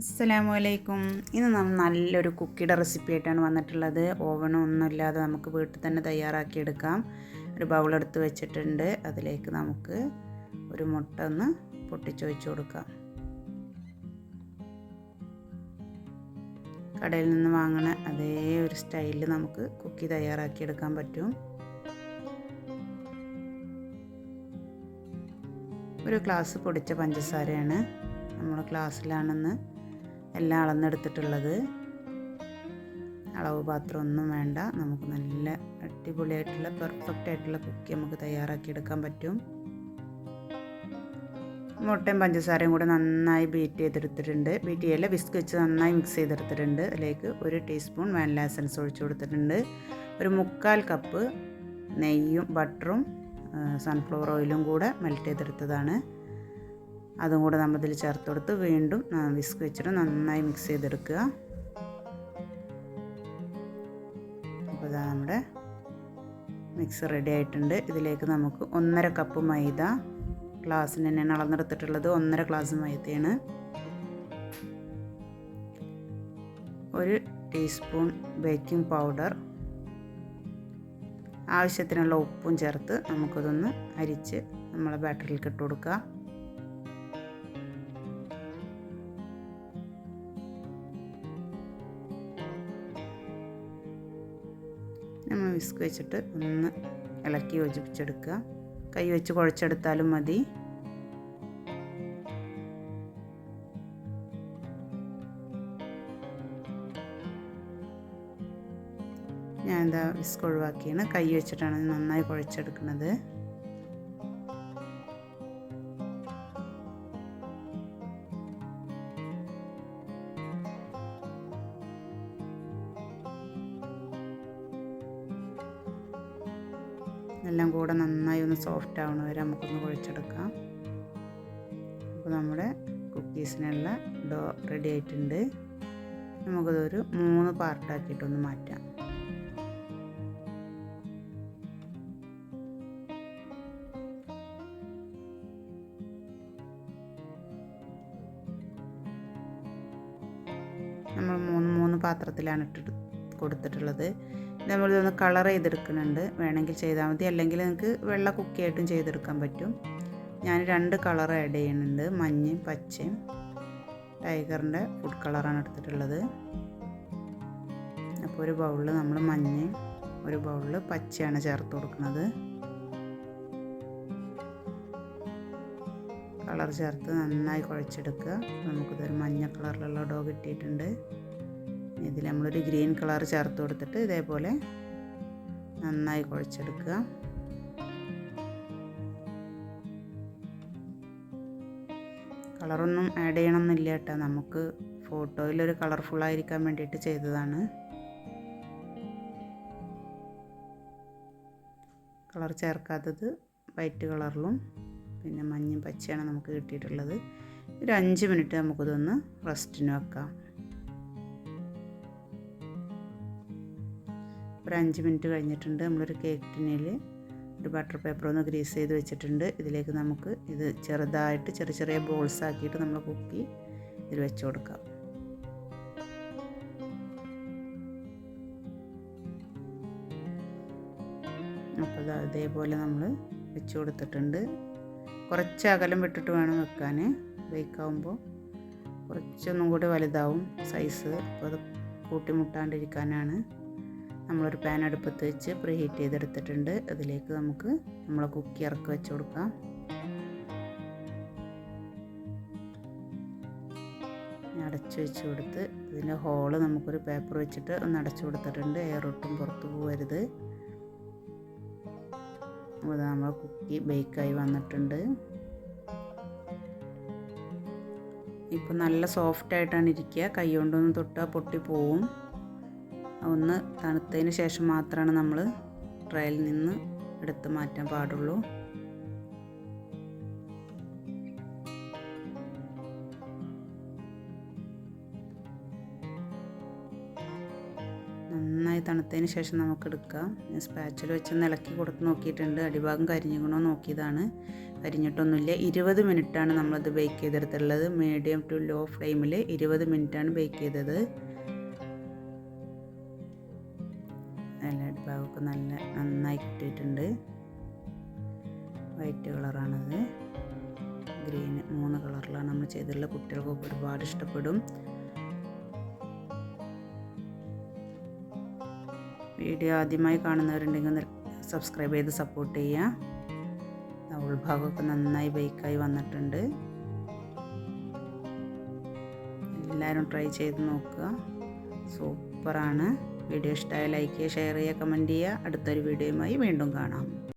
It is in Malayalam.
അസ്സലാമലൈക്കും. ഇന്ന് നമ്മൾ നല്ലൊരു കുക്കിയുടെ റെസിപ്പി ആയിട്ടാണ് വന്നിട്ടുള്ളത്. ഓവണൊന്നും ഇല്ലാതെ നമുക്ക് വീട്ടിൽ തന്നെ തയ്യാറാക്കിയെടുക്കാം. ഒരു ബൗളെടുത്ത് വെച്ചിട്ടുണ്ട്. അതിലേക്ക് നമുക്ക് ഒരു മുട്ട ഒന്ന് പൊട്ടിച്ചൊഴിച്ച് കൊടുക്കാം. കടയിൽ നിന്ന് വാങ്ങണ അതേ ഒരു സ്റ്റൈലിൽ നമുക്ക് കുക്കി തയ്യാറാക്കിയെടുക്കാൻ പറ്റും. ഒരു ഗ്ലാസ് പൊടിച്ച പഞ്ചസാരയാണ് നമ്മൾ ഗ്ലാസ്സിലാണെന്ന് എല്ലാം അളന്നെടുത്തിട്ടുള്ളത്. അളവ് പാത്രം ഒന്നും വേണ്ട. നമുക്ക് നല്ല അടിപൊളിയായിട്ടുള്ള പെർഫെക്റ്റ് ആയിട്ടുള്ള കുക്കി നമുക്ക് തയ്യാറാക്കിയെടുക്കാൻ പറ്റും. മുട്ടയും പഞ്ചസാരയും കൂടെ നന്നായി ബീറ്റ് ചെയ്തെടുത്തിട്ടുണ്ട്. ബീറ്റ് ചെയ്യല്ല, വിസ്ക് വെച്ച് നന്നായി മിക്സ് ചെയ്തെടുത്തിട്ടുണ്ട്. അതിലേക്ക് 1 ടീസ്പൂൺ വാനില എസൻസ് ഒഴിച്ച് കൊടുത്തിട്ടുണ്ട്. ഒരു 1/4 കപ്പ് നെയ്യും ബട്ടറും സൺഫ്ലവർ ഓയിലും കൂടെ മെൽറ്റ് ചെയ്തെടുത്തതാണ്. അതും കൂടെ നമ്മളിതിൽ ചേർത്ത് കൊടുത്ത് വീണ്ടും വിസ്ക് വെച്ചിട്ട് നന്നായി മിക്സ് ചെയ്തെടുക്കുക. അപ്പോൾ ഇതാ നമ്മുടെ മിക്സ് റെഡി ആയിട്ടുണ്ട്. ഇതിലേക്ക് നമുക്ക് 1/2 കപ്പ് മൈദ, ഗ്ലാസ്സിന് തന്നെയാണ് അളന്നെടുത്തിട്ടുള്ളത്. 1/2 ഗ്ലാസ് മൈദയാണ്. 1 ടീസ്പൂൺ ബേക്കിംഗ് പൗഡർ, ആവശ്യത്തിനുള്ള ഉപ്പും ചേർത്ത് നമുക്കതൊന്ന് അരിച്ച് നമ്മളെ ബാറ്ററിലേക്ക് ഇട്ട് കൊടുക്കുക. നമ്മൾ വിസ്ക് വെച്ചിട്ട് ഒന്ന് ഇളക്കി യോജിപ്പിച്ചെടുക്കുക. കൈ വെച്ച് കുഴച്ചെടുത്താലും മതി. ഞാൻ എന്താ വിസ്ക് ഒഴിവാക്കിയാണ്, കൈ വെച്ചിട്ടാണ് നന്നായി കുഴച്ചെടുക്കുന്നത്. എല്ലാം കൂടെ നന്നായി ഒന്ന് സോഫ്റ്റ് ആവണ വരെ നമുക്കൊന്ന് കുഴച്ചെടുക്കാം. അപ്പോൾ നമ്മുടെ കുക്കീസിനുള്ള ഡോ റെഡി ആയിട്ടുണ്ട്. നമുക്കതൊരു 3 പാർട്ടാക്കിയിട്ടൊന്ന് മാറ്റാം. നമ്മൾ 3 പാത്രത്തിലാണ് ഇട്ടിട്ട് കൊടുത്തിട്ടുള്ളത്. നമ്മളിതൊന്ന് കളർ ചെയ്തെടുക്കുന്നുണ്ട്. വേണമെങ്കിൽ ചെയ്താൽ മതി, അല്ലെങ്കിൽ നിങ്ങൾക്ക് വെള്ള കുക്കിയായിട്ടും ചെയ്തെടുക്കാൻ പറ്റും. ഞാൻ 2 കളർ ആഡ് ചെയ്യുന്നുണ്ട്, മഞ്ഞയും പച്ചയും. ടൈഗറിൻ്റെ ഫുഡ് കളറാണ് എടുത്തിട്ടുള്ളത്. അപ്പോൾ ഒരു ബൗളിൽ നമ്മൾ മഞ്ഞയും ഒരു ബൗളിൽ പച്ചയാണ് ചേർത്ത് കൊടുക്കുന്നത്. കളർ ചേർത്ത് നന്നായി കുഴച്ചെടുക്കുക. നമുക്കിതൊരു മഞ്ഞ കളറിലുള്ള ഡോ കിട്ടിയിട്ടുണ്ട്. ഇതിൽ നമ്മളൊരു ഗ്രീൻ കളർ ചേർത്ത് കൊടുത്തിട്ട് ഇതേപോലെ നന്നായി കുഴച്ചെടുക്കുക. കളറൊന്നും ആഡ് ചെയ്യണമെന്നില്ല കേട്ടോ, നമുക്ക് ഫോട്ടോയിലൊരു കളർഫുള്ളായിരിക്കാൻ വേണ്ടിയിട്ട് ചെയ്തതാണ്. കളർ ചേർക്കാത്തത് വൈറ്റ് കളറിലും പിന്നെ മഞ്ഞയും പച്ചയാണ് നമുക്ക് കിട്ടിയിട്ടുള്ളത്. ഒരു 5 മിനിറ്റ് നമുക്കിതൊന്ന് റെസ്റ്റിന് വെക്കാം. ഒരു 5 മിനിറ്റ് കഴിഞ്ഞിട്ടുണ്ട്. നമ്മളൊരു കേക്ക് ടിന്നിൽ ഒരു ബട്ടർ പേപ്പർ ഒന്ന് ഗ്രീസ് ചെയ്ത് വെച്ചിട്ടുണ്ട്. ഇതിലേക്ക് നമുക്ക് ഇത് ചെറുതായിട്ട് ചെറിയ ചെറിയ ബോൾസ് ആക്കിയിട്ട് നമ്മൾ കുക്കി ഇതിൽ വെച്ച് കൊടുക്കാം. അപ്പോൾ ഇതേപോലെ നമ്മൾ വെച്ച് കൊടുത്തിട്ടുണ്ട്. കുറച്ച് അകലം വിട്ടിട്ട് വേണം വെക്കാൻ. ബേക്കാവുമ്പോൾ കുറച്ചൊന്നും കൂടി വലുതാവും സൈസ്. അപ്പോൾ അത് കൂട്ടിമുട്ടാണ്ടിരിക്കാനാണ്. നമ്മളൊരു പാൻ അടുപ്പത്ത് വെച്ച് പ്രീ ഹീറ്റ് ചെയ്തെടുത്തിട്ടുണ്ട്. അതിലേക്ക് നമുക്ക് നമ്മളെ കുക്കി ഇറക്കി വെച്ച് കൊടുക്കാം. അടച്ചു വെച്ച് കൊടുത്ത് ഇതിൻ്റെ ഹോള് നമുക്കൊരു പേപ്പർ വെച്ചിട്ട് ഒന്ന് അടച്ചു കൊടുത്തിട്ടുണ്ട്. എയർ ഒട്ടും പുറത്ത് പോകരുത്. അപ്പോൾ നമ്മളെ കുക്കി ബേക്കായി വന്നിട്ടുണ്ട്. ഇപ്പോൾ നല്ല സോഫ്റ്റായിട്ടാണ് ഇരിക്കുക. കൈ കൊണ്ടൊന്ന് തൊട്ടാൽ പൊട്ടി പോവും. ഒന്ന് തണുത്തതിന് ശേഷം മാത്രമാണ് നമ്മൾ ട്രേയിൽ നിന്ന് എടുത്ത് മാറ്റാൻ പാടുള്ളൂ. നന്നായി തണുത്തതിന് ശേഷം നമുക്ക് എടുക്കാം. സ്പാച്ചിൽ വെച്ച് ഇളക്കി കൊടുത്ത് നോക്കിയിട്ടുണ്ട്. അടിഭാഗം കരിഞ്ഞിക്കണോ നോക്കിയതാണ്. കരിഞ്ഞിട്ടൊന്നുമില്ല. 20 മിനിറ്റാണ് നമ്മളത് ബേക്ക് ചെയ്തെടുത്തുള്ളത്. മീഡിയം ടു ലോ ഫ്ലെയിമിൽ 20 മിനിറ്റാണ് ബേക്ക് ചെയ്തത്. നല്ല അടിഭാഗമൊക്കെ നന്നായി കിട്ടിയിട്ടുണ്ട്. വൈറ്റ് കളറാണത്, ഗ്രീൻ, 3 കളറിലാണ് നമ്മൾ ചെയ്തിട്ടുള്ളത്. കുട്ടികൾക്കൊക്കെ ഒരുപാട് ഇഷ്ടപ്പെടും. വീഡിയോ ആദ്യമായി കാണുന്നവരുണ്ടെങ്കിൽ സബ്സ്ക്രൈബ് ചെയ്ത് സപ്പോർട്ട് ചെയ്യുക. ഉൾഭാഗമൊക്കെ നന്നായി ബേക്കായി വന്നിട്ടുണ്ട്. എല്ലാവരും ട്രൈ ചെയ്ത് നോക്കുക. സൂപ്പറാണ്. വീഡിയോ ഇഷ്ടമായ ലൈക്ക് ചെയ്യുക, ഷെയർ ചെയ്യുക, കമൻറ്റ് ചെയ്യുക. അടുത്തൊരു വീഡിയോയുമായി വീണ്ടും കാണാം.